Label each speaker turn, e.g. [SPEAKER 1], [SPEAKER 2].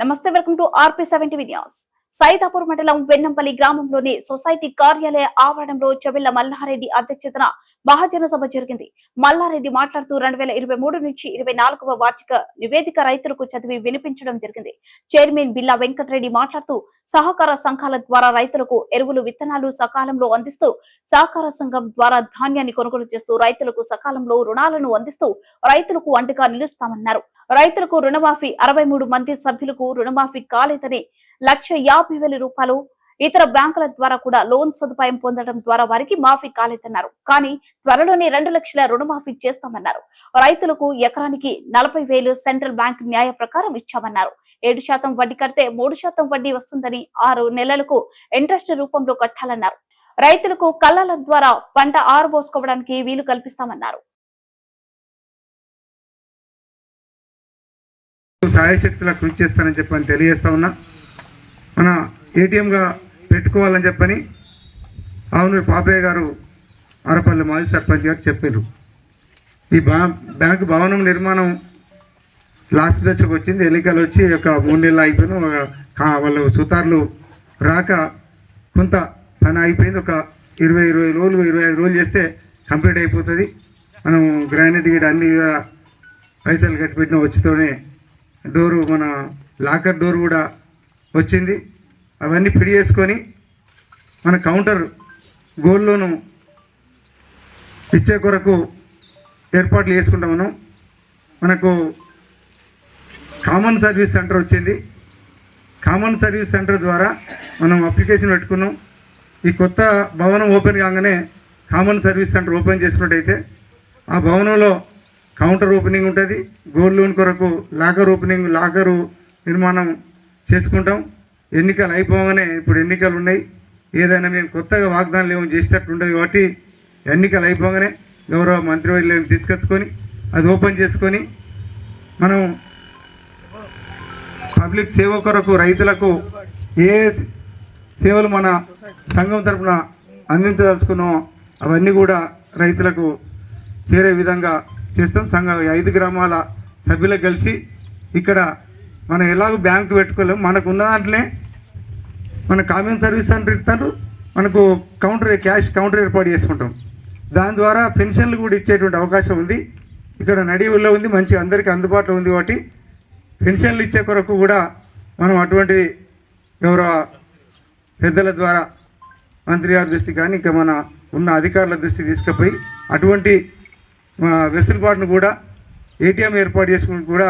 [SPEAKER 1] నమస్తే, welcome to RP7 news. Saidapur మండలం వెన్నంపల్లి గ్రామంలోని సొసైటీ కార్యాలయ ఆవరణంలో చెవిళ్ల మల్లారెడ్డి అధ్యక్షతన మహాజన సభ జరిగింది. మల్లారెడ్డి మాట్లాడుతూ 2023 నుంచి 24వ వార్షిక నివేదిక రైతులకు చదివి వినిపించడం జరిగింది. చైర్మన్ బిల్లా వెంకటరెడ్డి మాట్లాడుతూ సహకార సంఘాల ద్వారా రైతులకు ఎరువులు, విత్తనాలు సకాలంలో అందిస్తూ, సహకార సంఘం ద్వారా ధాన్యాన్ని కొనుగోలు చేస్తూ రైతులకు సకాలంలో రుణాలను అందిస్తూ రైతులకు అండగా నిలుస్తామన్నారు. రైతులకు రుణమాఫీ 63 మంది సభ్యులకు రుణమాఫీ కాలేదని 1,50,000 రూపాయలు ఇతర బ్యాంకుల ద్వారా కూడా లోన్ సదుపాయం పొందడం ద్వారా వారికి మాఫీ కాలేదన్నారు. కానీ త్వరలోనే 2 లక్షల రుణమాఫీ చేస్తామన్నారు. రైతులకు ఎకరానికి 40,000 సెంట్రల్ బ్యాంక్ న్యాయ ప్రకారం ఇచ్చామన్నారు. 7% వడ్డీ కడితే 3% వడ్డీ వస్తుందని, 6 నెలలకు ఇంట్రెస్ట్ రూపంలో కట్టాలన్నారు. రైతులకు కళ్ళాల ద్వారా పంట ఆరబోసుకోవడానికి వీలు కల్పిస్తామన్నారు.
[SPEAKER 2] సాయశక్తులా కృషి చేస్తానని చెప్పని తెలియజేస్తా ఉన్నా. మన ఏటీఎంగా పెట్టుకోవాలని చెప్పని ఆవునూరు పాపయ్య గారు, ఆరపల్లి మాజీ సర్పంచ్ గారు చెప్పారు. ఈ బ్యాంకు భవనం నిర్మాణం లాస్ట్ దశకు వచ్చింది. ఎన్నికలు వచ్చి ఒక 3 నెలలు అయిపోయిన వాళ్ళు సుతార్లు రాక కొంత పని అయిపోయింది. ఒక 20 రోజులు 25 రోజులు చేస్తే కంప్లీట్ అయిపోతుంది. మనం గ్రానైట్ గీడ అన్ని పైసలు కట్టిపెట్టిన వచ్చుతోనే డోరు, మన లాకర్ డోర్ కూడా వచ్చింది. అవన్నీ పిడి చేసుకొని మన కౌంటర్ గోల్డ్ లోను ఇచ్చే కొరకు ఏర్పాట్లు చేసుకుంటాం. మనకు కామన్ సర్వీస్ సెంటర్ వచ్చింది. కామన్ సర్వీస్ సెంటర్ ద్వారా మనం అప్లికేషన్ పెట్టుకున్నాం. ఈ కొత్త భవనం ఓపెన్ కాగానే కామన్ సర్వీస్ సెంటర్ ఓపెన్ చేసుకున్నట్టయితే ఆ భవనంలో కౌంటర్ ఓపెనింగ్ ఉంటుంది. గోల్డ్ లోన్ కొరకు లాకరు నిర్మాణం చేసుకుంటాం. ఎన్నికలు అయిపోగానే, ఇప్పుడు ఎన్నికలు ఉన్నాయి, ఏదైనా మేము కొత్తగా వాగ్దానాలు ఏమో చేసేటట్టు ఉంటుంది కాబట్టి ఎన్నికలు అయిపోగానే గౌరవ మంత్రివర్యులను తీసుకొచ్చుకొని అది ఓపెన్ చేసుకొని మనం పబ్లిక్ సేవ కొరకు రైతులకు ఏ సేవలు మన సంఘం తరఫున అందించదలుచుకున్నామో అవన్నీ కూడా రైతులకు చేరే విధంగా చేస్తాం. సంఘ 5 గ్రామాల సభ్యులకు కలిసి ఇక్కడ మనం ఎలాగో బ్యాంకు పెట్టుకోలేము. మనకు ఉన్న దాంట్లోనే మన కామన్ సర్వీస్ సెంటర్ ఇస్తాడు, మనకు క్యాష్ కౌంటర్ ఏర్పాటు చేసుకుంటాం. దాని ద్వారా పెన్షన్లు కూడా ఇచ్చేటువంటి అవకాశం ఉంది. ఇక్కడ నడివుల్లో ఉంది, మంచి అందరికీ అందుబాటులో ఉంది. కాబట్టి పెన్షన్లు ఇచ్చే కొరకు కూడా మనం అటువంటి గౌరవ పెద్దల ద్వారా మంత్రి గారి దృష్టి కానీ ఇంకా మన ఉన్న అధికారుల దృష్టికి తీసుకుపోయి అటువంటి వెసులుబాటును కూడా ఏటీఎం ఏర్పాటు చేసుకుని కూడా